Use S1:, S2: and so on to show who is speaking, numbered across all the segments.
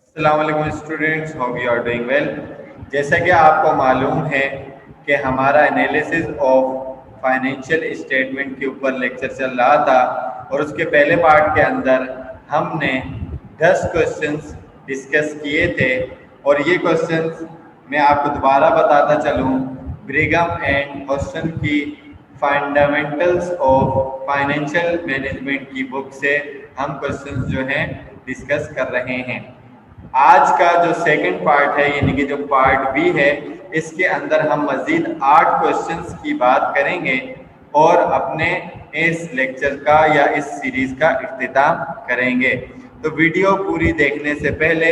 S1: अस्सलाम वालेकुम students, how you are doing well. जैसा कि आपको मालूम है कि हमारा एनालिसिस ऑफ फाइनेंशियल स्टेटमेंट के ऊपर लेक्चर चल रहा था और उसके पहले पार्ट के अंदर हमने 10 क्वेश्चंस डिस्कस किए थे और ये क्वेश्चंस मैं आपको दोबारा बताता चलूँ। ब्रिगम एंड हॉस्टन की फंडामेंटल्स ऑफ फाइनेंशियल मैनेजमेंट की बुक से हम क्वेश्चंस जो हैं डिस्कस कर रहे हैं। आज का जो सेकंड पार्ट है यानी कि जो पार्ट बी है, इसके अंदर हम मजीद 8 क्वेश्चंस की बात करेंगे और अपने इस लेक्चर का या इस सीरीज का इख्तिताम करेंगे। तो वीडियो पूरी देखने से पहले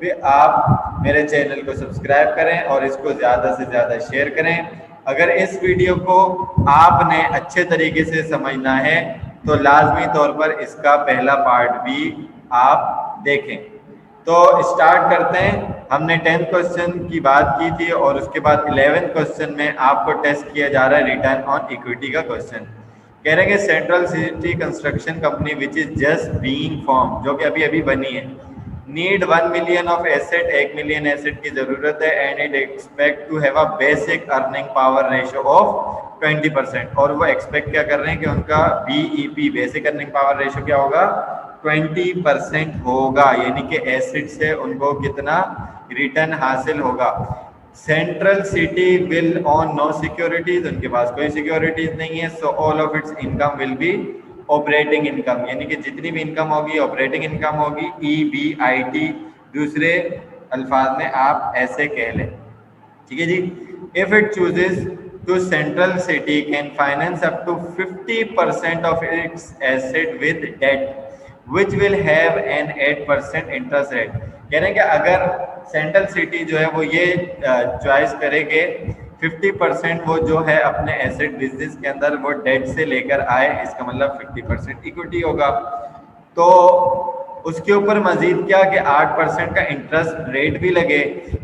S1: भी आप मेरे चैनल को सब्सक्राइब करें और इसको ज़्यादा से ज़्यादा शेयर करें। अगर इस वीडियो को आपने अच्छे तरीके से समझना है तो लाजमी तौर पर इसका पहला पार्ट भी आप देखें। तो स्टार्ट करते हैं। हमने 10th क्वेश्चन की बात की थी और उसके बाद 11th क्वेश्चन में आपको टेस्ट किया जा रहा है रिटर्न ऑन इक्विटी का क्वेश्चन। कह रहे हैं central city construction company which is just being form, जो कि अभी अभी बनी है, need 1 million of asset, 1 million asset की जरूरत है and it expect to have a basic earning power ratio of 20%। और वो एक्सपेक्ट क्या कर रहे हैं कि उनका BEP basic earning power ratio क्या होगा, 20% होगा, यानी कि एसेट से उनको कितना रिटर्न हासिल होगा। Central city will own no securities, उनके पास कोई सिक्योरिटीज नहीं है, so all of its income will be operating income, यानी कि जितनी भी इनकम होगी ऑपरेटिंग इनकम होगी, EBIT दूसरे अल्फाज में आप ऐसे कह लें। ठीक है जी। If it chooses to central city can finance up to 50% of its asset with debt which will have an 8% interest rate. कह रहे हैं कि अगर सेंट्रल सिटी जो है वो ये चॉइस करेंगे 50% वो जो है अपने एसेट बिजनेस के अंदर वो डेट से लेकर आए, इसका मतलब 50% इक्विटी होगा। तो उसके ऊपर मजीद क्या कि 8% का इंटरेस्ट रेट भी लगे,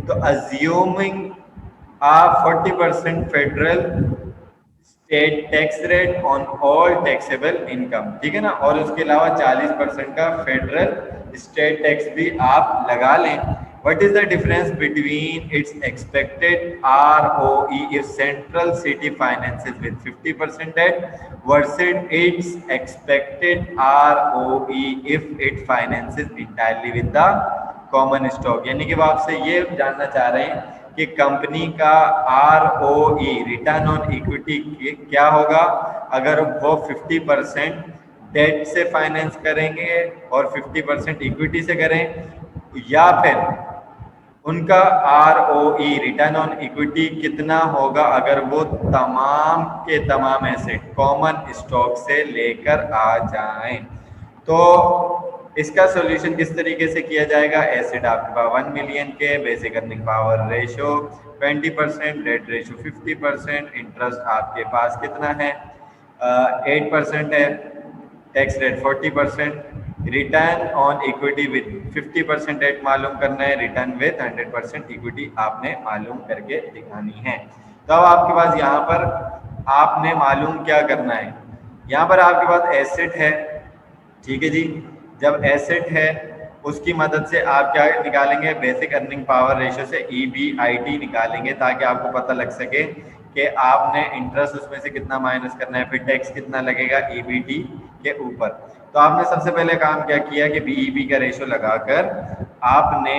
S1: तो assuming a 40% federal state tax rate on all taxable income, ठीक है ना, और उसके अलावा 40% का फेडरल स्टेट टैक्स भी आप लगा लें। What is the difference between its expected ROE if central city finances with 50% debt versus its expected ROE if it finances entirely with the common stock. यानी कि वो आपसे ये जानना चाह रहे हैं कि कंपनी का ROE रिटर्न ऑन इक्विटी क्या होगा अगर वो 50% डेट से फाइनेंस करेंगे और 50% इक्विटी से करें, या फिर उनका ROE रिटर्न ऑन इक्विटी कितना होगा अगर वो तमाम के तमाम एसेट कॉमन स्टॉक से लेकर आ जाएं। तो इसका सॉल्यूशन किस तरीके से किया जाएगा। एसेट आपके पास 1 मिलियन के, basic earning power ratio 20%, debt ratio 50%, interest आपके पास कितना है 8% है, tax rate 40%, return on equity with 50% debt मालूम करना है, रिटर्न विद 100% इक्विटी आपने मालूम करके दिखानी है। तो अब आपके पास यहाँ पर आपने मालूम क्या करना है, यहाँ पर आपके पास एसेट है, ठीक है जी। जब एसेट है उसकी मदद से आप क्या निकालेंगे, बेसिक अर्निंग पावर रेशियो से EBIT निकालेंगे ताकि आपको पता लग सके कि आपने इंटरेस्ट उसमें से कितना माइनस करना है, फिर टैक्स कितना लगेगा EBT के ऊपर। तो आपने सबसे पहले काम क्या किया कि BEP का रेशियो लगाकर आपने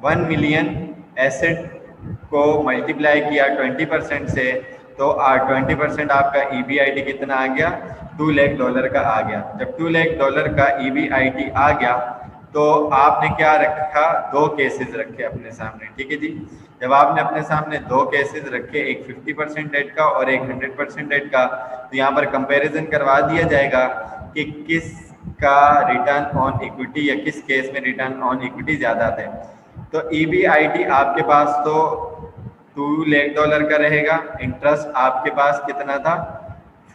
S1: 1 मिलियन एसेट को मल्टीप्लाई किया 20% से, तो 20% आपका EBIT कितना आ गया, $2 लाख का आ गया। जब $2 लाख का EBIT आ गया तो आपने क्या रखा, 2 केसेस रखे अपने सामने, ठीक है जी। जब आपने अपने सामने 2 केसेस रखे, एक 50% डेट का और एक 100% डेट का, तो यहाँ पर कंपैरिजन करवा दिया जाएगा कि किस का रिटर्न ऑन इक्विटी या किस केस में रिटर्न ऑन इक्विटी ज़्यादा थे। तो EBIT आपके पास तो $2 लाख का रहेगा, इंटरेस्ट आपके पास कितना था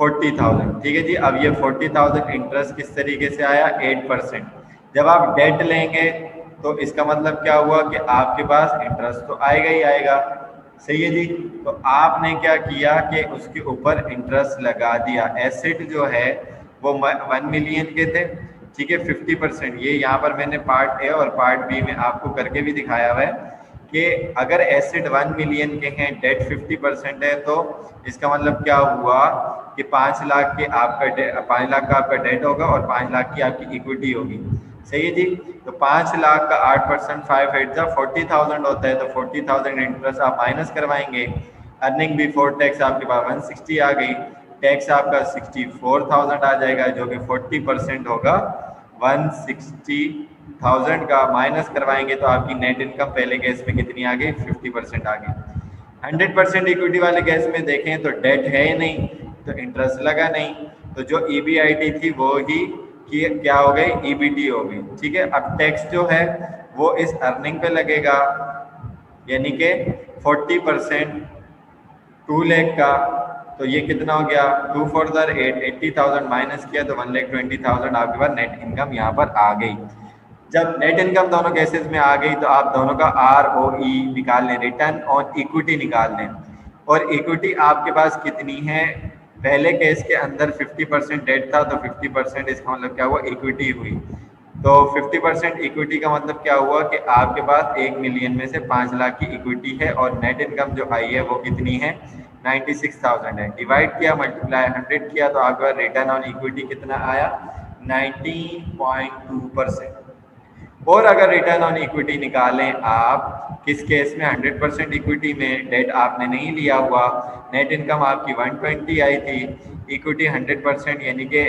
S1: 40,000, ठीक है जी। अब ये 40,000 इंटरेस्ट किस तरीके से आया, 8%। जब आप डेट लेंगे तो इसका मतलब क्या हुआ कि आपके पास इंटरेस्ट तो आएगा ही आएगा, सही है जी। तो आपने क्या किया कि उसके ऊपर इंटरेस्ट लगा दिया। एसेट जो है वो 1 मिलियन के थे, ठीक है 50%। ये यहाँ पर मैंने पार्ट ए और पार्ट बी में आपको करके भी दिखाया हुआ है कि अगर एसेट 1 मिलियन के हैं, डेट 50% है, तो इसका मतलब क्या हुआ कि 5 लाख के आपका 5 लाख का आपका डेट होगा और 5 लाख की आपकी इक्विटी होगी। सही है जी। तो 5 लाख का 8% 5 8 जा 40,000 होता है, तो 40,000 इंटरेस्ट आप माइनस करवाएंगे। अर्निंग बिफोर टैक्स आपके पास 160 आ गई, टैक्स आपका 64,000 आ जाएगा, जो कि 40% होगा 160,000 का। माइनस करवाएंगे तो आपकी नेट इनकम पहले केस में कितनी आ गई, 50% आ गई। 100% इक्विटी वाले केस में देखें तो डेट है ही नहीं, तो इंटरेस्ट लगा नहीं, तो जो EBIT थी वो ही कि क्या हो गई, EBT हो गई। ठीक है, अब टैक्स जो है वो इस अर्निंग पे लगेगा, यानी कि 40% 2 लाख का, तो ये कितना हो गया 2 4 8 80,000 माइनस किया तो 1,20,000 आपके पास नेट इनकम यहाँ पर आ गई। जब नेट इनकम दोनों केसेस में आ गई तो आप दोनों का ROE निकाल लें, रिटर्न ऑन इक्विटी निकाल लें। और इक्विटी आपके पास कितनी है, पहले केस के अंदर 50% डेट था, तो 50% इसका मतलब क्या हुआ, इक्विटी हुई। तो 50% इक्विटी का मतलब क्या हुआ कि आपके पास 1 मिलियन में से 5 लाख की इक्विटी है और नेट इनकम जो आई है वो कितनी है, 96,000 है। डिवाइड किया, मल्टीप्लाई 100 किया, तो आपके पास रिटर्न ऑन इक्विटी कितना आया, 19.2%। और अगर रिटर्न ऑन इक्विटी निकालें आप किस केस में, 100% इक्विटी में, डेट आपने नहीं लिया हुआ, नेट इनकम आपकी 120 आई थी, इक्विटी 100% यानी कि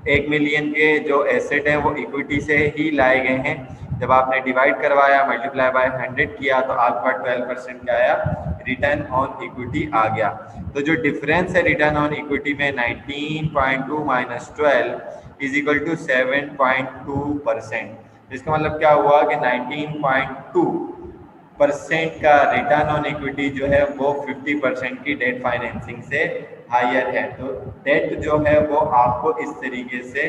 S1: 1 मिलियन के जो एसेट हैं वो इक्विटी से ही लाए गए हैं। जब आपने डिवाइड करवाया, मल्टीप्लाई बाय 100 किया, तो आपका 12% क्या आया, रिटर्न ऑन इक्विटी आ गया। तो जो डिफरेंस है रिटर्न ऑन इक्विटी में 19.2 माइनस 12 इज इक्वल टू 7.2%। इसका मतलब क्या हुआ कि 19.2% का रिटर्न ऑन इक्विटी जो है वो 50% की डेट फाइनेंसिंग से हायर है। तो डेट जो है वो आपको इस तरीके से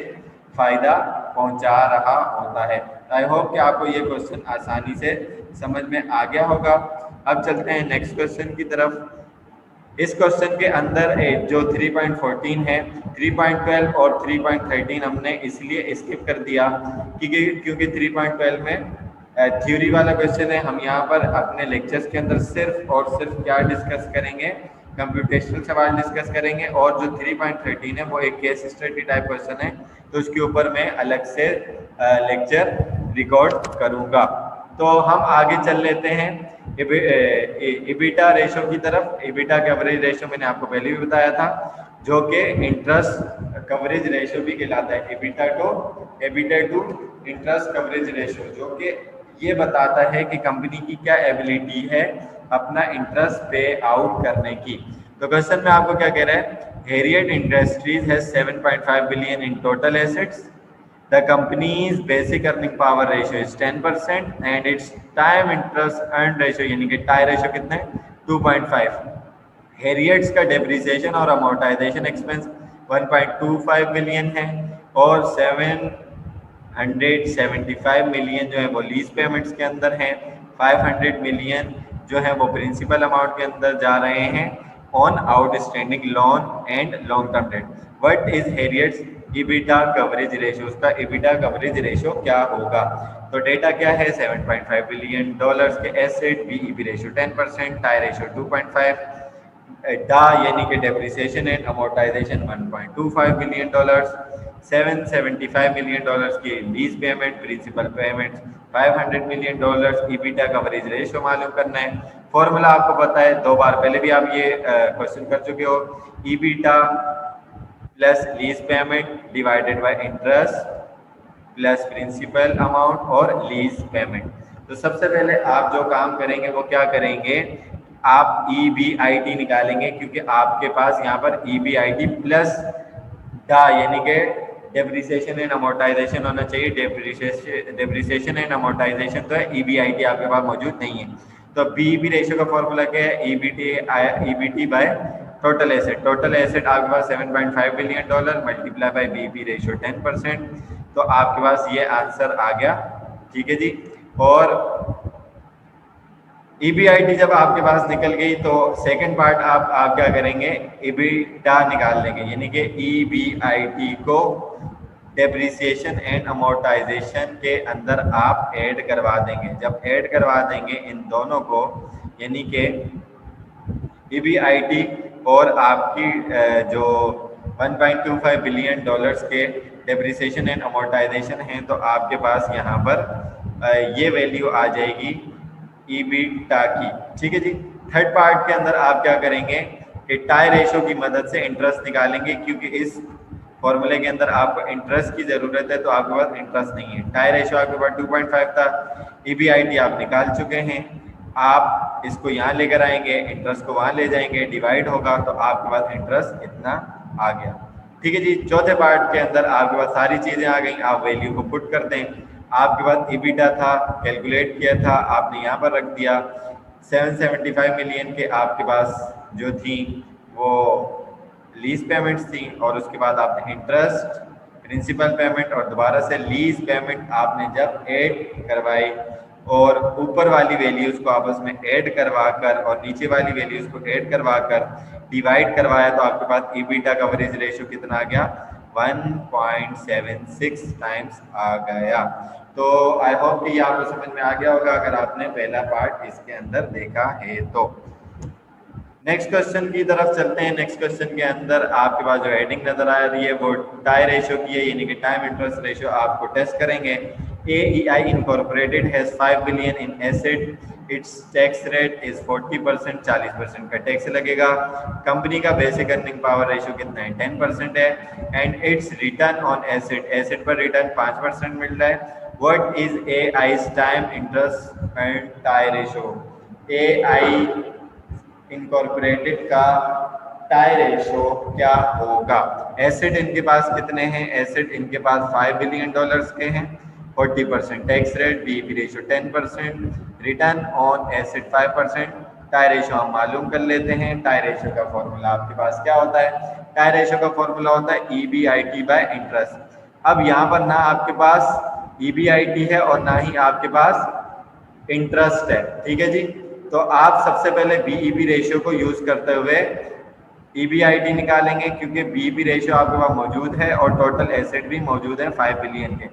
S1: फायदा पहुंचा रहा होता है। आई होप कि आपको ये क्वेश्चन आसानी से समझ में आ गया होगा। अब चलते हैं नेक्स्ट क्वेश्चन की तरफ। इस क्वेश्चन के अंदर जो 3.14 है, 3.12 और 3.13 हमने इसलिए स्किप कर दिया क्योंकि 3.12 में थ्योरी वाला क्वेश्चन है। हम यहाँ पर अपने लेक्चर्स के अंदर सिर्फ और सिर्फ क्या डिस्कस करेंगे, कंप्यूटेशनल सवाल डिस्कस करेंगे। और जो 3.13 है वो एक केस स्टडी टाइप क्वेश्चन है, तो उसके ऊपर मैं अलग से लेक्चर रिकॉर्ड करूँगा। तो हम आगे चल लेते हैं इबिटा रेशो की तरफ। इबिटा कवरेज रेशो मैंने आपको पहले भी बताया था, जो कि इंटरेस्ट कवरेज रेशो भी कहलाता है। EBITDA to interest coverage ratio, जो कि ये बताता है कि कंपनी की क्या एबिलिटी है अपना इंटरेस्ट पे आउट करने की। तो क्वेश्चन में आपको क्या कह रहा है, Harriet industries has 7.5 billion in total assets, the company's basic earning power ratio is 10% and its time interest earned ratio यानी कि टाई रेशो कितना है 2.5। हैरियट्स का डेप्रिसिएशन और अमोर्टाइजेशन एक्सपेंस 1.25 बिलियन है और 775 मिलियन जो है वो लीज पेमेंट्स के अंदर हैं, 500 मिलियन जो है वो प्रिंसिपल अमाउंट के अंदर जा रहे हैं on outstanding loan and long term debt. What is Harriet's EBITDA coverage ratio, उसका EBITDA कवरेज रेशियो क्या होगा। तो डेटा क्या है, 7.5 बिलियन डॉलर्स के asset, BEP ratio 10%, TIE ratio 2.5, DA यानी कि depreciation and amortisation 1.25 billion dollars, 775 million dollars की lease payment, principal payments 500 million dollars. EBITDA coverage ratio मालूम करना है। फॉर्मूला आपको पता है, 2 बार पहले भी आप ये क्वेश्चन कर चुके हो, EBITDA plus lease payment divided by interest plus principal amount और लीज पेमेंट। तो सबसे पहले आप जो काम करेंगे वो क्या करेंगे, आप EBIT निकालेंगे, क्योंकि आपके पास यहाँ पर EBIT प्लस डा यानी कि डेप्रिसिएशन एंड अमोर्टाइजेशन होना चाहिए। डेप्रिसिएशन एंड अमोर्टाइजेशन तो है, EBIT आपके पास मौजूद नहीं है। तो BEP रेशियो का फॉर्मूला क्या है, EBT bye total asset. Total asset आपके पास 7.5 billion dollar multiply by BEP ratio 10%, तो आपके पास ये आंसर आ गया। ठीक है जी। और EBIT जब आपके पास निकल गई तो सेकंड पार्ट आप क्या करेंगे, EBITDA निकाल लेंगे, यानी कि EBIT को डेप्रिसिएशन एंड अमोर्टाइजेशन के अंदर आप ऐड करवा देंगे। जब ऐड करवा देंगे इन दोनों को, यानी कि EBIT और आपकी जो 1.25 बिलियन डॉलर्स के डेप्रिसिएशन एंड अमोर्टाइजेशन हैं, तो आपके पास यहाँ पर ये वैल्यू आ जाएगी EBITDA की। ठीक है जी। थर्ड पार्ट के अंदर आप क्या करेंगे कि टाई रेशो की मदद से इंटरेस्ट निकालेंगे, क्योंकि इस फॉर्मूले के अंदर आपको इंटरेस्ट की ज़रूरत है, तो आपके पास इंटरेस्ट नहीं है। टाई रेशो आपके पास 2.5 था, EBIT आप निकाल चुके हैं, आप इसको यहाँ लेकर आएंगे, इंटरेस्ट को वहाँ ले जाएंगे, डिवाइड होगा तो आपके पास इंटरेस्ट इतना आ गया। ठीक है जी। चौथे पार्ट के अंदर आपके पास सारी चीज़ें आ गई, आप वैल्यू को पुट कर दें। आपके पास EBITDA था, कैलकुलेट किया था, आपने यहाँ पर रख दिया। 775 मिलियन के आपके पास जो थी वो लीज पेमेंट्स थी, और उसके बाद आपने इंटरेस्ट, प्रिंसिपल पेमेंट और दोबारा से लीज पेमेंट आपने जब ऐड करवाई और ऊपर वाली वैल्यूज को आपस में ऐड करवा कर और नीचे वाली वैल्यूज को ऐड करवा कर डिवाइड करवाया, तो आपके पास EBITDA कवरेज रेशियो कितना आ गया? 1.76 टाइम्स आ गया। तो आई होप कि ये आपको समझ में आ गया होगा अगर आपने पहला पार्ट इसके अंदर देखा है तो। नेक्स्ट क्वेश्चन की तरफ चलते हैं। नेक्स्ट क्वेश्चन के अंदर आपके पास जो हेडिंग नजर आ रही है वो टाई रेशियो की है, यानी कि टाइम इंटरेस्ट रेशियो आपको टेस्ट करेंगे। AEI Incorporated has 5 billion in asset. Its tax rate is 40%, 40% का टैक्स लगेगा। कंपनी का बेसिक अर्निंग पावर रेशियो कितना है? 10% है। And it's return on asset, asset पर रिटर्न 5% मिल रहा है। What is AI's time interest and tie ratio? AI incorporated का टाई रेशो क्या होगा? एसेट इनके पास कितने हैं? एसेट इनके पास 5 बिलियन डॉलर्स के हैं, 40% tax rate, BEP ratio 10%, return on asset 5%। Tie ratio हम मालूम कर लेते हैं। टाई रेशो का फॉर्मूला आपके पास क्या होता है? टाई रेशो का फॉर्मूला होता है EBIT बाय इंटरेस्ट। अब यहाँ पर ना आपके पास EBIT है और ना ही आपके पास इंटरेस्ट है। ठीक है जी। तो आप सबसे पहले बीईपी रेशियो को यूज करते हुए EBIT निकालेंगे, क्योंकि बीईपी रेशियो आपके पास मौजूद है और टोटल एसेट भी मौजूद है 5 बिलियन के।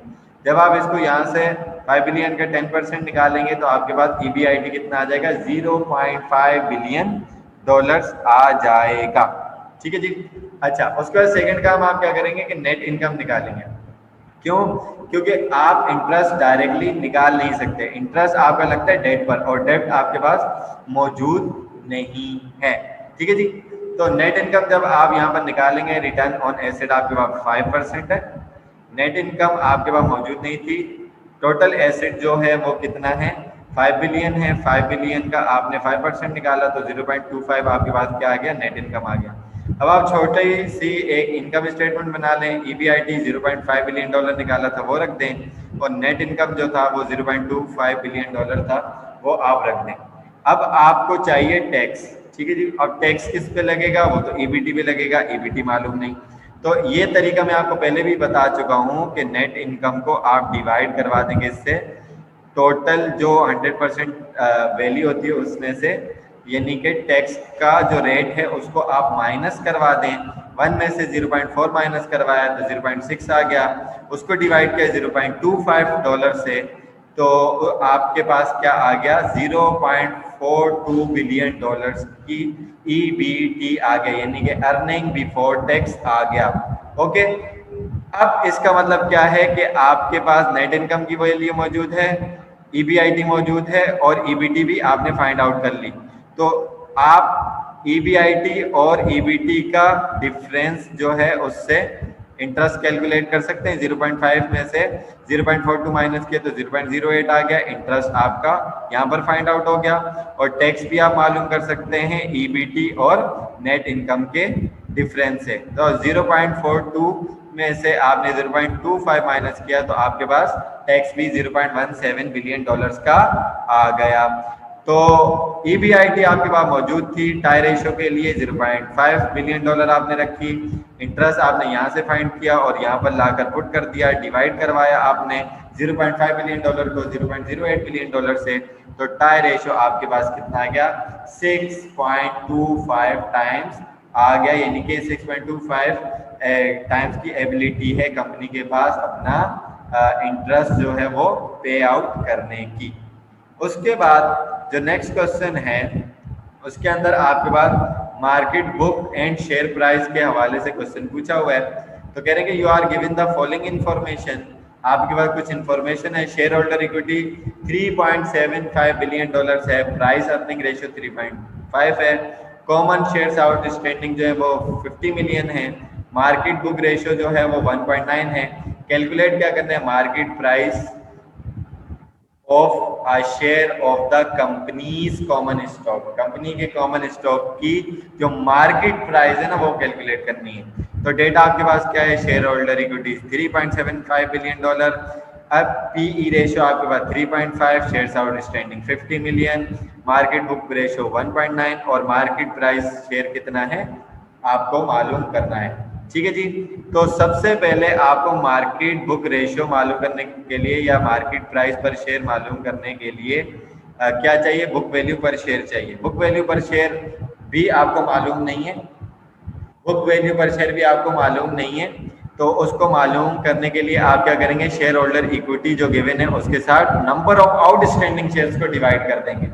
S1: जब आप इसको यहाँ से 5 बिलियन का 10% निकालेंगे तो आपके पास EBIT कितना आ जाएगा? 0.5 बिलियन डॉलर्स आ जाएगा। ठीक है जी। अच्छा, उसके बाद सेकेंड काम आप क्या करेंगे कि नेट इनकम निकालेंगे। क्यों? क्योंकि आप इंटरेस्ट डायरेक्टली निकाल नहीं सकते। इंटरेस्ट आपका लगता है डेट पर, और डेट आपके पास मौजूद नहीं है। ठीक है जी। तो नेट इनकम जब आप यहाँ पर निकालेंगे, रिटर्न ऑन एसेट आपके पास 5% है, नेट इनकम आपके पास मौजूद नहीं थी। टोटल एसेट जो है वो कितना है? 5 बिलियन है। 5 बिलियन का आपने 5% निकाला तो 0.25 आपके पास क्या आ गया? नेट इनकम आ गया। अब आप छोटी सी एक इनकम स्टेटमेंट बना लें। EBIT 0.5 बिलियन डॉलर निकाला था वो रख दें, और नेट इनकम जो था वो 0.25 बिलियन डॉलर था वो आप रख दें। अब आपको चाहिए टैक्स। ठीक है जी। अब टैक्स किस पे लगेगा? वो तो EBT पे लगेगा। EBT मालूम नहीं, तो ये तरीका मैं आपको पहले भी बता चुका हूँ कि नेट इनकम को आप डिवाइड करवा देंगे इससे, टोटल जो 100% वैल्यू होती है उसमें से, यानी कि टैक्स का जो रेट है उसको आप माइनस करवा दें। 1 में से 0.4 माइनस करवाया तो 0.6 आ गया, उसको डिवाइड किया 0.25 डॉलर से, तो आपके पास क्या आ गया? 0.42 बिलियन डॉलर्स की EBT आ गया, यानी कि अर्निंग बिफोर टैक्स आ गया। ओके। अब इसका मतलब क्या है कि आपके पास नेट इनकम की वैल्यू मौजूद है, EBIT मौजूद है और EBT भी आपने फाइंड आउट कर ली। तो आप EBIT और EBT का डिफरेंस जो है उससे इंटरेस्ट कैलकुलेट कर सकते हैं। 0.5 में से 0.42 माइनस किया तो 0.08 आ गया। इंटरेस्ट आपका यहाँ पर फाइंड आउट हो गया, और टैक्स भी आप मालूम कर सकते हैं EBT और नेट इनकम के डिफरेंस से। तो 0.42 में से आपने 0.25 माइनस किया तो आपके पास टैक्स भी 0.17 बिलियन डॉलर्स का आ गया। तो EBIT आपके पास मौजूद थी। टाई रेशो के लिए 0.5 बिलियन डॉलर आपने रखी। इंटरेस्ट आपने यहाँ से फाइंड किया और यहाँ पर लाकर पुट कर दिया, डिवाइड करवाया आपने 0.5 बिलियन डॉलर को 0.08 बिलियन डॉलर से, तो टाई रेशो आपके पास कितना आ गया? 6.25 टाइम्स आ गया, यानी कि 6.25 टाइम्स की एबिलिटी है कंपनी के पास अपना इंटरेस्ट जो है वो पे आउट करने की। उसके बाद जो नेक्स्ट क्वेश्चन है उसके अंदर आपके पास market book and share price के हवाले से क्वेश्चन पूछा हुआ है। तो कह रहे हैं कि you are given the following information, आपके पास कुछ इंफॉर्मेशन है। Shareholder equity 3.75 billion dollars है, प्राइस अर्निंग रेशियो 3.5 है, कॉमन शेयर्स आउटस्टैंडिंग जो है वो 50 मिलियन है, मार्केट बुक रेशियो जो है वो 1.9 है। कैलकुलेट क्या करना है, market price of a share of the companies common stock, company के कॉमन स्टॉक की जो मार्केट प्राइस है ना वो कैलकुलेट करनी है। तो डेटा आपके पास क्या है, shareholder equity 3.75 billion dollar, अब पीई रेशियो आपके पास 3.5, shares outstanding 50 million, market book ratio 1.9 और मार्केट प्राइस शेयर कितना है आपको मालूम करना है। ठीक है जी। तो सबसे पहले आपको मार्केट बुक रेशियो मालूम करने के लिए या मार्केट प्राइस पर शेयर मालूम करने के लिए क्या चाहिए, बुक वैल्यू पर शेयर चाहिए। बुक वैल्यू पर शेयर भी आपको मालूम नहीं है, बुक वैल्यू पर शेयर भी आपको मालूम नहीं है, तो उसको मालूम करने के लिए आप क्या करेंगे, शेयर होल्डर इक्विटी जो गिवन है उसके साथ नंबर ऑफ आउटस्टैंडिंग शेयर्स को डिवाइड कर देंगे।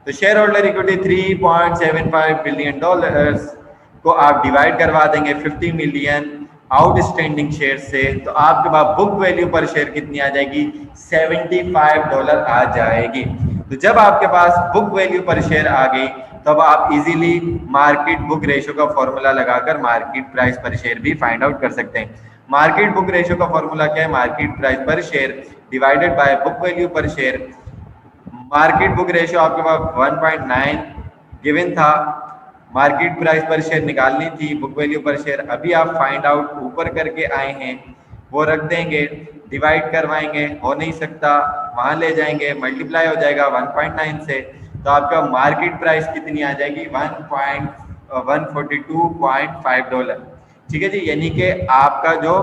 S1: तो share holder equity 3.75 billion dollars को आप डिवाइड करवा देंगे 50 मिलियन आउटस्टैंडिंग शेयर से, तो आपके पास बुक वैल्यू पर शेयर कितनी आ जाएगी, $75 आ जाएगी। तो जब आपके पास बुक वैल्यू पर शेयर आ गई तब आप इजीली मार्केट बुक रेशियो का फॉर्मूला लगाकर मार्केट प्राइस पर शेयर भी फाइंड आउट कर सकते हैं। मार्केट बुक रेशियो का फॉर्मूला क्या है, मार्केट प्राइस पर share divided by book value पर शेयर। मार्केट बुक रेशियो आपके पास 1.9 गिवन था, मार्केट प्राइस पर शेयर निकालनी थी, बुक वैल्यू पर शेयर अभी आप फाइंड आउट ऊपर करके आए हैं, वो रख देंगे, डिवाइड करवाएंगे, हो नहीं सकता वहां ले जाएंगे, मल्टीप्लाई हो जाएगा 1.9 से, तो आपका मार्केट प्राइस कितनी आ जाएगी, $142.5। ठीक है जी, यानी कि आपका जो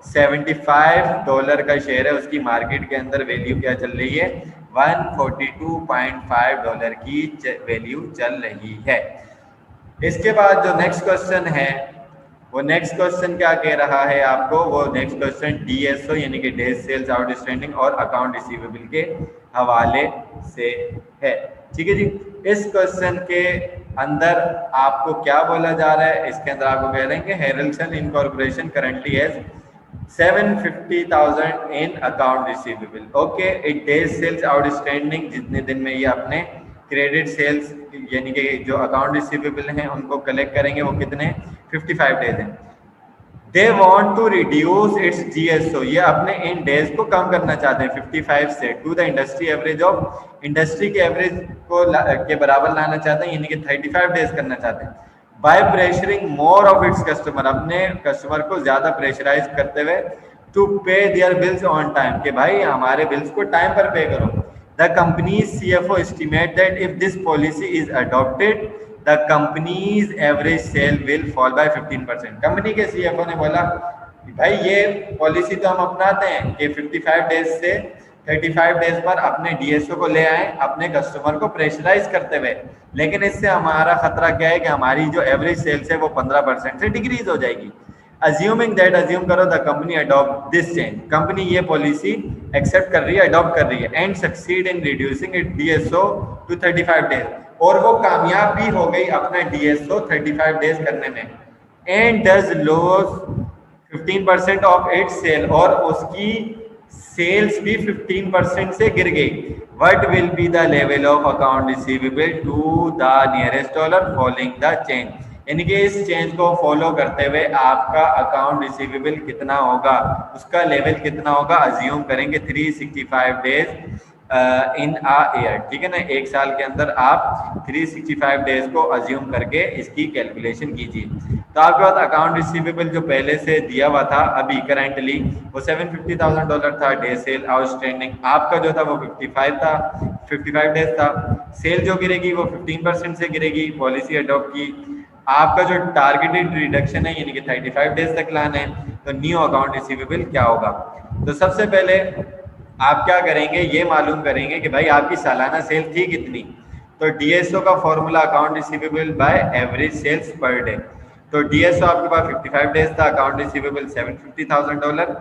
S1: $75 का शेयर है उसकी मार्केट के अंदर वैल्यू क्या चल रही है, $142.5 की वैल्यू चल रही है। इसके बाद जो नेक्स्ट क्वेश्चन है वो नेक्स्ट क्वेश्चन क्या कह रहा है आपको, वो नेक्स्ट क्वेश्चन डीएसओ यानी कि डेज सेल्स आउटस्टैंडिंग और अकाउंट रिसीवेबल के हवाले से है। ठीक है जी। इस क्वेश्चन के अंदर आपको क्या बोला जा रहा है, इसके अंदर आपको कह रहे हैं कि Harrelson incorporation currently has 750,000 in account receivable, okay, it days sales outstanding, जितने दिन में ये अपने क्रेडिट सेल्स यानी कि जो अकाउंट रिसीवेबल हैं उनको कलेक्ट करेंगे वो कितने 55 डेज हैं। They want to reduce its DSO, ये अपने इन डेज को कम करना चाहते हैं 55 से to the industry average of, industry के एवरेज को के बराबर लाना चाहते हैं, यानी कि 35 डेज करना चाहते हैं। By pressuring more of its customer, अपने कस्टमर को ज्यादा प्रेशराइज करते हुए, टू पे देयर बिल्स ऑन टाइम, कि भाई हमारे बिल्स को टाइम पर पे करो। The company's CFO estimate that if this policy is adopted, the company's average sale will fall by 15%। Company के CFO ने बोला कि भाई ये पॉलिसी तो हम अपनाते हैं कि 55 डेज से 35 डेज पर अपने DSO को ले आए अपने कस्टमर को प्रेशराइज करते हुए, लेकिन इससे हमारा खतरा क्या है कि हमारी जो एवरेज सेल्स है वो 15% से डिक्रीज हो जाएगी। Assuming that, assume करो the company adopt this change, company ये पॉलिसी एक्सेप्ट कर रही है, अडॉप्ट कर रही है, and succeed in reducing it DSO to 35 days, और वो कामयाब भी हो गई अपना DSO 35 डेज करने में, and does loss 15% of its sale, और उसकी सेल्स भी 15% से गिर गई। What will be the level of account receivable to the nearest dollar following the change, यानी कि इस चेंज को फॉलो करते हुए आपका अकाउंट रिसीवेबल कितना होगा, उसका लेवल कितना होगा, अज्यूम करेंगे 365 डेज इन अ ईयर। ठीक है ना, एक साल के अंदर आप 365 डेज को अज्यूम करके इसकी कैलकुलेशन कीजिए। तो आपके पास अकाउंट रिसीवेबल जो पहले से दिया हुआ था अभी करंटली वो $750,000 था, डे सेल आउटस्टैंडिंग आपका जो था वो 55 डेज था, सेल जो गिरेगी वो 15% से गिरेगी पॉलिसी अडॉप्ट की, आपका जो टारगेटेड रिडक्शन है यानी कि 35 डेज तक लाना है, तो न्यू अकाउंट रिसीवेबल क्या होगा। तो सबसे पहले आप क्या करेंगे, ये मालूम करेंगे कि भाई आपकी सालाना सेल थी कितनी, तो DSO का formula account receivable by average sales per day, तो DSO आपके पास 55 डेज था, account receivable $750,000।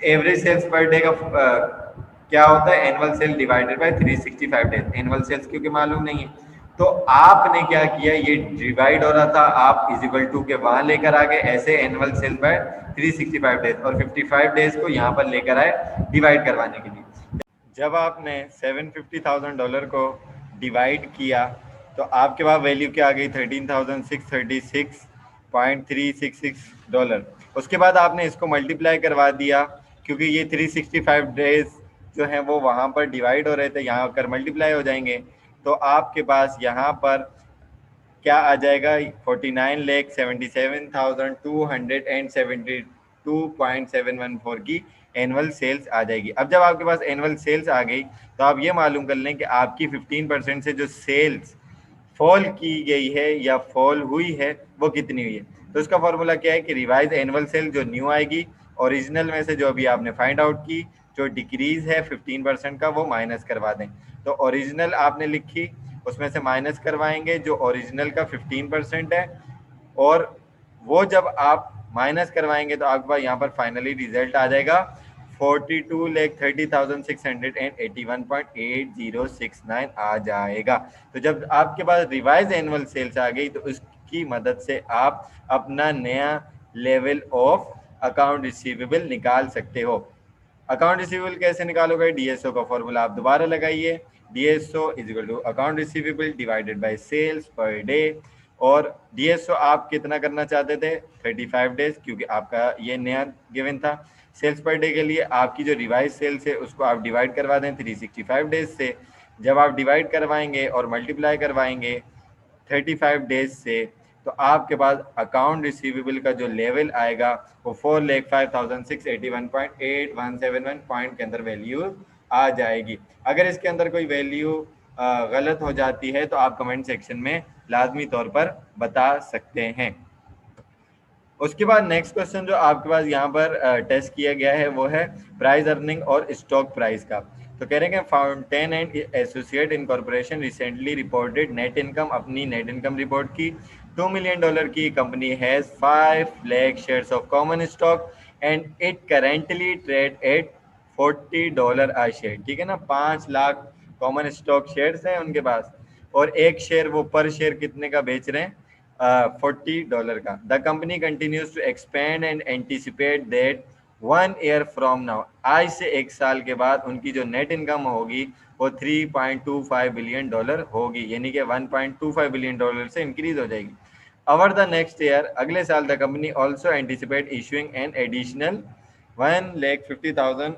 S1: Average sales per day का क्या होता है, annual sale divided by 365 days, annual sales क्योंकि मालूम नहीं है। तो आपने क्या किया, ये डिवाइड हो रहा था, आप इज इक्वल टू के वहां लेकर आ गए ऐसे एनुअल सेल बाय 365 डेज, और 55 डेज को यहाँ पर लेकर आए डिवाइड करवाने के लिए। जब आपने $750,000 को डिवाइड किया तो आपके पास वैल्यू क्या आ गई, $13,636.366। उसके बाद आपने इसको मल्टीप्लाई करवा दिया, क्योंकि ये 365 डेज जो हैं वो वहाँ पर डिवाइड हो रहे थे, यहाँ कर मल्टीप्लाई हो जाएंगे। तो आपके पास यहाँ पर क्या आ जाएगा, 49,77,272.714 की एनुअल सेल्स आ जाएगी। अब जब आपके पास एनुअल सेल्स आ गई तो आप ये मालूम कर लें कि आपकी 15% से जो सेल्स फॉल की गई है या फॉल हुई है वो कितनी हुई है। तो इसका फॉर्मूला क्या है कि रिवाइज एनुअल सेल जो न्यू आएगी, ओरिजिनल में से जो अभी आपने फाइंड आउट की, जो डिक्रीज है 15% का वो माइनस करवा दें। तो ओरिजिनल आपने लिखी, उसमें से माइनस करवाएंगे जो ओरिजिनल का 15% है, और वो जब आप माइनस करवाएंगे तो आपके पास यहाँ पर फाइनली रिजल्ट आ जाएगा 42,30,681.81.8069 आ जाएगा। तो जब आपके पास रिवाइज एनुअल सेल्स आ गई तो उसकी मदद से आप अपना नया लेवल ऑफ अकाउंट रिसीवेबल निकाल सकते हो। अकाउंट रिसीवेबल कैसे निकालोगे, DSO का फॉर्मूला आप दोबारा लगाइए, DSO is equal to account receivable divided by sales per day. और DSO आप कितना करना चाहते थे, 35 डेज, क्योंकि आपका ये नया गिवन था। सेल्स पर डे के लिए आपकी जो रिवाइज सेल्स है उसको आप डिवाइड करवा दें 365 डेज से। जब आप डिवाइड करवाएंगे और मल्टीप्लाई करवाएंगे 35 डेज से, तो आपके पास अकाउंट रिसीवेबल का जो लेवल आएगा वो 4,05,681.8171 पॉइंट के अंदर वैल्यू आ जाएगी। अगर इसके अंदर कोई वैल्यू गलत हो जाती है तो आप कमेंट सेक्शन में लाजमी तौर पर बता सकते हैं। उसके बाद नेक्स्ट क्वेश्चन जो आपके पास यहाँ पर टेस्ट किया गया है वो है प्राइस अर्निंग और स्टॉक प्राइस का। तो कह रहे हैं fountain and associate incorporation recently reported net income, अपनी नेट इनकम रिपोर्ट की। $2 मिलियन की company has 5 lakh shares of common stock and it currently trade at $40 a share. ठीक है ना, 5 लाख कॉमन स्टॉक शेयर्स हैं उनके पास, और एक शेयर वो पर शेयर कितने का बेच रहे हैं, $40 का। The company continues to expand and anticipate that 1 year from now, आज से 1 साल के बाद उनकी जो नेट इनकम होगी वो $3.25 बिलियन होगी, यानी कि $1.25 बिलियन से इंक्रीज हो जाएगी। ओवर द नेक्स्ट ईयर, अगले साल, the company also anticipate issuing an additional 1,50,000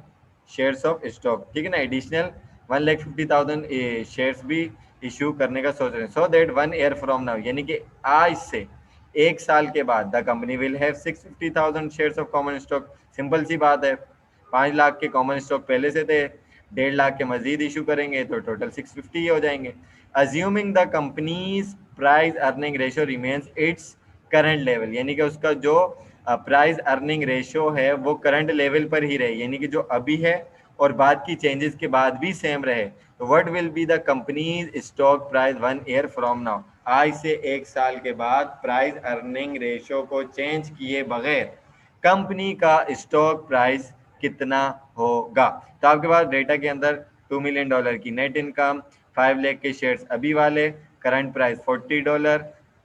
S1: shares of stock. ठीक है ना, एडिशनल 1,50,000 शेयर्स भी इशू करने का सोच रहे हैं। So that 1 year from now, यानी कि आज से 1 साल के बाद, the company will have 650,000 shares of common stock. Simple सी बात है, 5 लाख के कॉमन स्टॉक पहले से थे, 1.5 लाख के मजीद इशू करेंगे तो टोटल 650 हो जाएंगे। Assuming the companies price earning ratio remains its current level, यानी कि उसका जो प्राइस अर्निंग रेशियो है वो करंट लेवल पर ही रहे, यानी कि जो अभी है और बाद की चेंजेस के बाद भी सेम रहे। तो what will be the companies stock price 1 year from now, आज से 1 साल के बाद प्राइस अर्निंग रेशियो को चेंज किए बगैर कंपनी का स्टॉक प्राइस कितना होगा। तो आपके पास डेटा के अंदर $2 मिलियन की नेट इनकम, 5 लाख के शेयर्स अभी वाले, current price $40,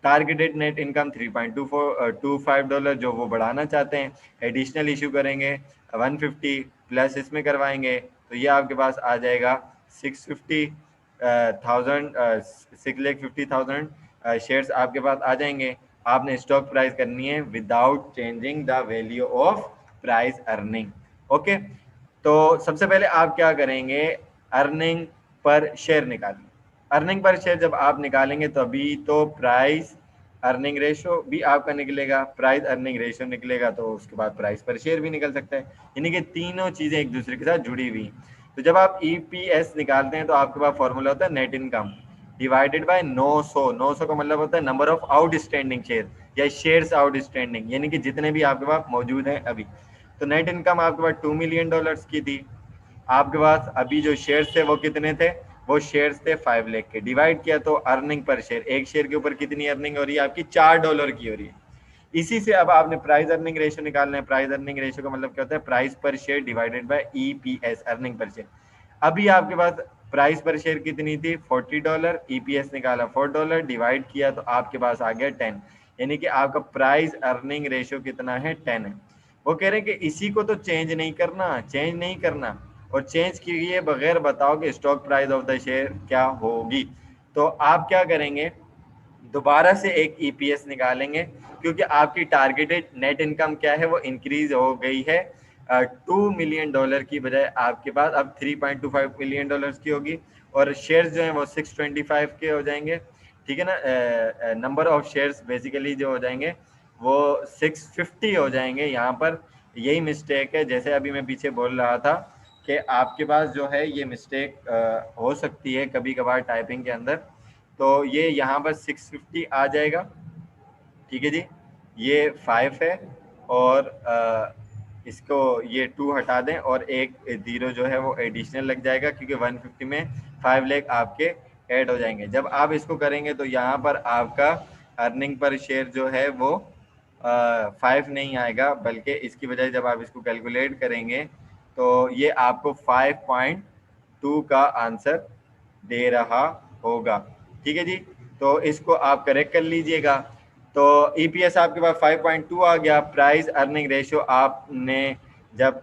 S1: targeted net income $3.25 जो वो बढ़ाना चाहते हैं, एडिशनल इशू करेंगे 150 प्लस इसमें करवाएंगे, तो ये आपके पास आ जाएगा 650,000 शेयर्स आपके पास आ जाएंगे। आपने स्टॉक प्राइस करनी है without changing the value of price earning. Okay, तो सबसे पहले आप क्या करेंगे, अर्निंग पर शेयर निकालिए। अर्निंग पर शेयर जब आप निकालेंगे तो अभी तो प्राइस अर्निंग रेशो भी आपका निकलेगा, प्राइस अर्निंग रेशो निकलेगा तो उसके बाद प्राइस पर शेयर भी निकल सकता है, यानी कि तीनों चीज़ें एक दूसरे के साथ जुड़ी हुई। तो जब आप EPS निकालते हैं तो आपके पास फॉर्मूला होता है नेट इनकम डिवाइडेड बाय 900 का मतलब होता है नंबर ऑफ आउटस्टैंडिंग शेयर या शेयर्स आउटस्टैंडिंग, यानी कि जितने भी आपके पास मौजूद हैं अभी। तो नेट इनकम आपके पास $2 मिलियन की थी, आपके पास अभी जो शेयर्स थे वो कितने थे, वो शेयर्स थे 5 लाख के, डिवाइड किया तो अर्निंग पर शेयर, एक शेयर के ऊपर कितनी अर्निंग हो रही है आपकी, $4 की हो रही है। इसी से अब आपने प्राइस अर्निंग रेशियो निकालना है। प्राइस अर्निंग रेशियो का मतलब क्या होता है, प्राइस पर share divided by EPS, earning per share. अभी आपके पास प्राइस पर शेयर कितनी थी, $40, ईपीएस निकाला $4, डिवाइड किया तो आपके पास आ गया 10, यानी कि आपका प्राइस अर्निंग रेशियो कितना है, 10 है। वो कह रहे हैं कि इसी को तो चेंज नहीं करना, और चेंज किए बगैर बताओ कि stock price of the share क्या होगी। तो आप क्या करेंगे, दोबारा से एक ईपीएस निकालेंगे, क्योंकि आपकी टारगेटेड नेट इनकम क्या है, वो इंक्रीज हो गई है। $2 मिलियन की बजाय आपके पास अब $3.25 मिलियन की होगी, और शेयर्स जो हैं वो 625 के हो जाएंगे, ठीक है ना। नंबर ऑफ शेयर्स बेसिकली जो हो जाएंगे वो 650 हो जाएंगे। यहाँ पर यही मिस्टेक है, जैसे अभी मैं पीछे बोल रहा था कि आपके पास जो है ये मिस्टेक हो सकती है कभी कभार टाइपिंग के अंदर। तो ये यहाँ पर 650 आ जाएगा, ठीक है जी। ये 5 है, और इसको ये 2 हटा दें, और एक 0 जो है वो एडिशनल लग जाएगा, क्योंकि 150 में 5 लाख आपके ऐड हो जाएंगे। जब आप इसको करेंगे तो यहाँ पर आपका अर्निंग पर शेयर जो है वो 5 नहीं आएगा, बल्कि इसकी बजाय जब आप इसको कैलकुलेट करेंगे तो ये आपको 5.2 का आंसर दे रहा होगा, ठीक है जी। तो इसको आप करेक्ट कर लीजिएगा। तो ईपीएस आपके पास 5.2 आ गया। प्राइस अर्निंग रेशियो आपने जब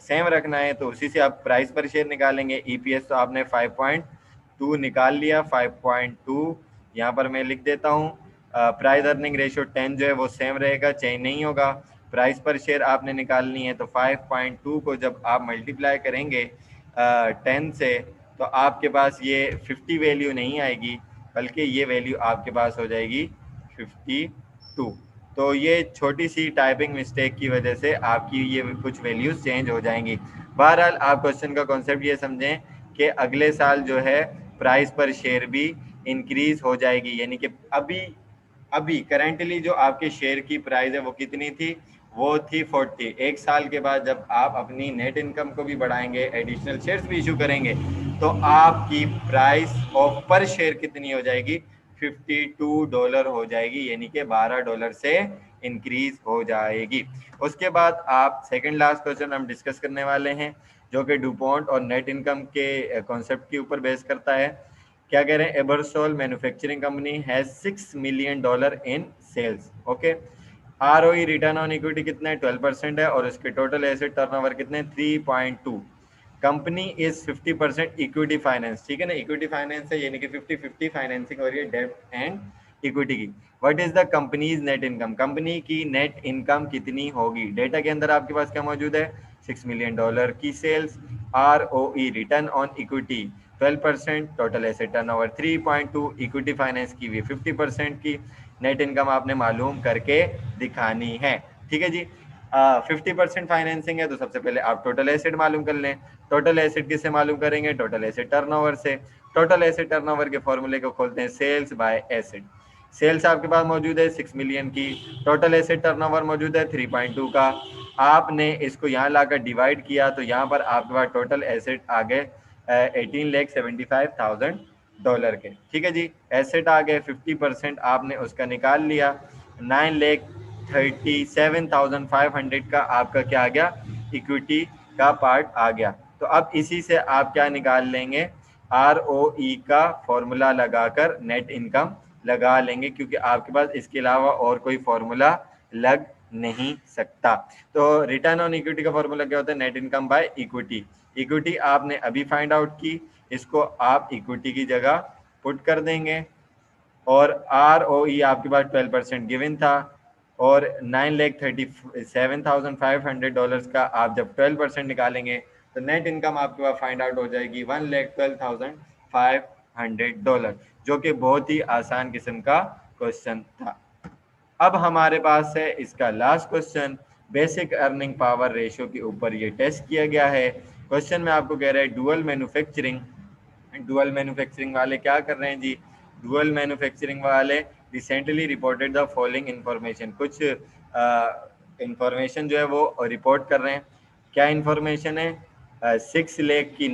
S1: सेम रखना है तो उसी से आप प्राइस पर शेयर निकालेंगे। ईपीएस तो आपने 5.2 निकाल लिया, 5.2 यहाँ पर मैं लिख देता हूँ। प्राइस अर्निंग रेशियो 10 जो है वो सेम रहेगा, चेंज नहीं होगा। प्राइस पर शेयर आपने निकालनी है, तो 5.2 को जब आप मल्टीप्लाई करेंगे 10 से, तो आपके पास ये 50 वैल्यू नहीं आएगी, बल्कि ये वैल्यू आपके पास हो जाएगी 52। तो ये छोटी सी टाइपिंग मिस्टेक की वजह से आपकी ये कुछ वैल्यूज चेंज हो जाएंगी। बहरहाल आप क्वेश्चन का कॉन्सेप्ट ये समझें कि अगले साल जो है प्राइस पर शेयर भी इंक्रीज हो जाएगी, यानी कि अभी करेंटली जो आपके शेयर की प्राइस है वो कितनी थी, वो थी 40। एक साल के बाद जब आप अपनी नेट इनकम को भी बढ़ाएंगे, एडिशनल शेयर्स भी इशू करेंगे, तो आपकी प्राइस ऑफ पर शेयर कितनी हो जाएगी, $52 हो जाएगी, यानी कि $12 से इंक्रीज हो जाएगी। उसके बाद आप सेकंड लास्ट क्वेश्चन हम डिस्कस करने वाले हैं, जो कि डुपॉन्ट और नेट इनकम के कॉन्सेप्ट के ऊपर बेस करता है। क्या कह रहे हैं, Ebersole manufacturing company has $6 million in sales. Okay, ROE return on equity कितना है, 12% है, और उसके टोटल एसेट टर्नओवर कितने, 3.2। कंपनी इज 50% इक्विटी फाइनेंस, ठीक है ना, इक्विटी फाइनेंस है, यानी कि 50-50 फाइनेंसिंग हो रही है डेब्ट एंड इक्विटी की। What is the companies net income, company की नेट इनकम कितनी होगी। डेटा के अंदर आपके पास क्या मौजूद है, $6 मिलियन की sales, ROE return on equity 12%, total asset turnover 3.2, equity finance की भी 50% की नेट इनकम आपने मालूम करके दिखानी है, ठीक है जी। 50% फाइनेंसिंग है, तो सबसे पहले आप टोटल एसेट मालूम कर लें। टोटल एसेट किससे मालूम करेंगे, टोटल एसेट टर्नओवर से। टोटल एसेट टर्नओवर के फॉर्मूले को खोलते हैं, सेल्स बाय एसेट। सेल्स आपके पास मौजूद है 6 मिलियन की, टोटल एसेट टर्नओवर मौजूद है 3.2 का। आपने इसको यहाँ लाकर डिवाइड किया तो यहाँ पर आपके पास टोटल एसेट आ गए $18,75,000 के, ठीक है जी। एसेट आ गए, 50% आपने उसका निकाल लिया, 9,37,500 का आपका क्या आ गया, इक्विटी का पार्ट आ गया। तो अब इसी से आप क्या निकाल लेंगे, आरओई का फॉर्मूला लगाकर नेट इनकम लगा लेंगे, क्योंकि आपके पास इसके अलावा और कोई फॉर्मूला लग नहीं सकता। तो रिटर्न ऑन इक्विटी का फॉर्मूला क्या होता है, net income by equity. Equity आपने अभी फाइंड आउट की, इसको आप इक्विटी की जगह पुट कर देंगे, और आरओई आपके पास 12% गिवन था, और $9,37,500 का आप जब 12% निकालेंगे तो नेट इनकम आपके पास फाइंड आउट हो जाएगी $1,12,500, जो कि बहुत ही आसान किस्म का क्वेश्चन था। अब हमारे पास है इसका last question, basic earning power ratio के ऊपर ये टेस्ट किया गया है। क्वेश्चन में आपको कह रहा है डुअल मैन्युफैक्चरिंग वाले क्या कर रहे हैं जी, डुअल मैन्युफैक्चरिंग वाले recently reported the following information, कुछ इंफॉर्मेशन जो है वो रिपोर्ट कर रहे हैं। क्या इंफॉर्मेशन है, $6 लाख की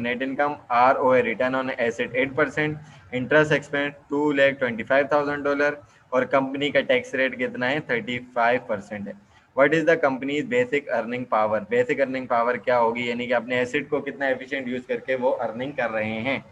S1: net income, ROA return on asset 8%, interest expense $2,25,000, और कंपनी का टैक्स रेट कितना है 35% है। What is the company basic earning power, basic earning power क्या होगी, यानी कि अपने एसेट को कितना एफिशिएंट यूज करके वो अर्निंग कर रहे हैं।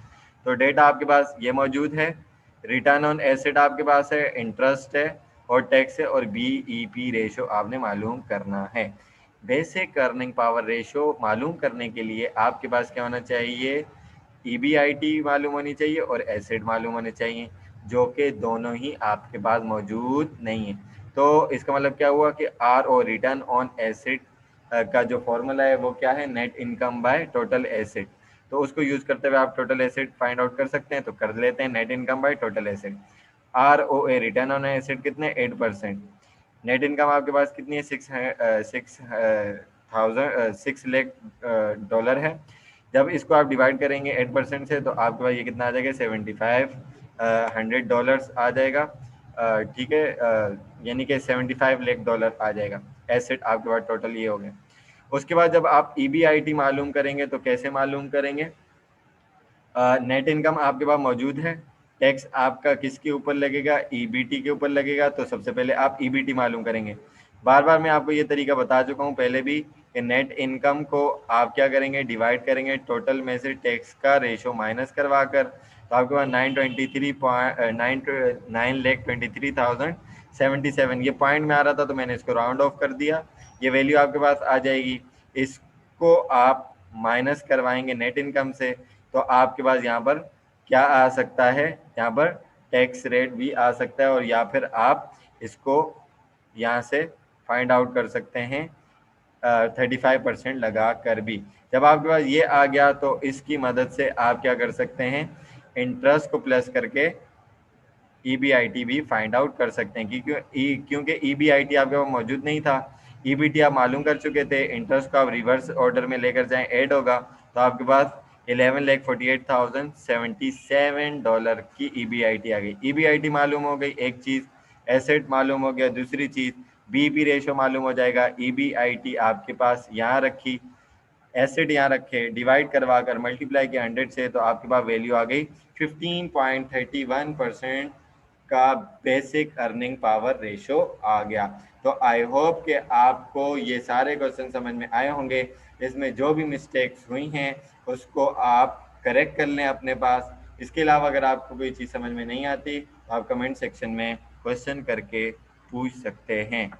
S1: तो डेटा आपके पास ये मौजूद है, रिटर्न ऑन एसेट आपके पास है, इंटरेस्ट है और टैक्स है और बीईपी रेशो आपने मालूम करना है। बेसिक अर्निंग पावर रेशो मालूम करने के लिए आपके पास क्या होना चाहिए, ईबीआईटी मालूम होनी चाहिए और एसेट मालूम होने चाहिए, जो कि दोनों ही आपके पास मौजूद नहीं है। तो इसका मतलब क्या हुआ कि R O return on asset का जो फॉर्मूला है वो क्या है, net income by total asset. तो उसको यूज करते हुए आप टोटल एसेट फाइंड आउट कर सकते हैं, तो कर लेते हैं, net income by total asset. R O A return on asset कितने 8%, नेट इनकम आपके पास कितनी है 6 लाख है। जब इसको आप डिवाइड करेंगे 8% से तो आपके पास ये कितना आ जाएगा $7500 आ जाएगा, ठीक है, यानी कि $75 लाख आ जाएगा। एसेट आपके पास टोटल ये हो गया। उसके बाद जब आप ईबीआईटी मालूम करेंगे तो कैसे मालूम करेंगे, नेट इनकम आपके पास मौजूद है, टैक्स आपका किसके ऊपर लगेगा, ईबीटी के ऊपर लगेगा। तो सबसे पहले आप ईबीटी मालूम करेंगे। बार बार मैं आपको ये तरीका बता चुका हूँ पहले भी कि नेट इनकम को आप क्या करेंगे, डिवाइड करेंगे टोटल में से टैक्स का रेशो माइनस करवा कर, तो आपके पास 9,23,77 ये पॉइंट में आ रहा था तो मैंने इसको राउंड ऑफ कर दिया, ये वैल्यू आपके पास आ जाएगी। इसको आप माइनस करवाएंगे नेट इनकम से तो आपके पास यहाँ पर क्या आ सकता है, यहाँ पर टैक्स रेट भी आ सकता है, और या फिर आप इसको यहाँ से फाइंड आउट कर सकते हैं 35% लगा कर भी। जब आपके पास ये आ गया तो इसकी मदद से आप क्या कर सकते हैं, इंटरेस्ट को प्लस करके ईबीआईटी भी फाइंड आउट कर सकते हैं, क्योंकि ईबीआईटी आपके पास मौजूद नहीं था, ईबीटी आप मालूम कर चुके थे। इंटरेस्ट को आप रिवर्स ऑर्डर में लेकर जाएं, ऐड होगा तो आपके पास $11,48,077 की ईबीआईटी आ गई। ईबीआईटी मालूम हो गई एक चीज़, एसेट मालूम हो गया दूसरी चीज़, बीपी रेशो मालूम हो जाएगा। ईबीआईटी आपके पास यहाँ रखी, एसेट यहाँ रखे, डिवाइड करवा कर मल्टीप्लाई किया 100 से तो आपके पास वैल्यू आ गई 15.31% का बेसिक अर्निंग पावर रेशो आ गया। तो आई होप कि आपको ये सारे क्वेश्चन समझ में आए होंगे, इसमें जो भी मिस्टेक्स हुई हैं उसको आप करेक्ट कर लें अपने पास। इसके अलावा अगर आपको कोई चीज़ समझ में नहीं आती तो आप कमेंट सेक्शन में क्वेश्चन करके पूछ सकते हैं।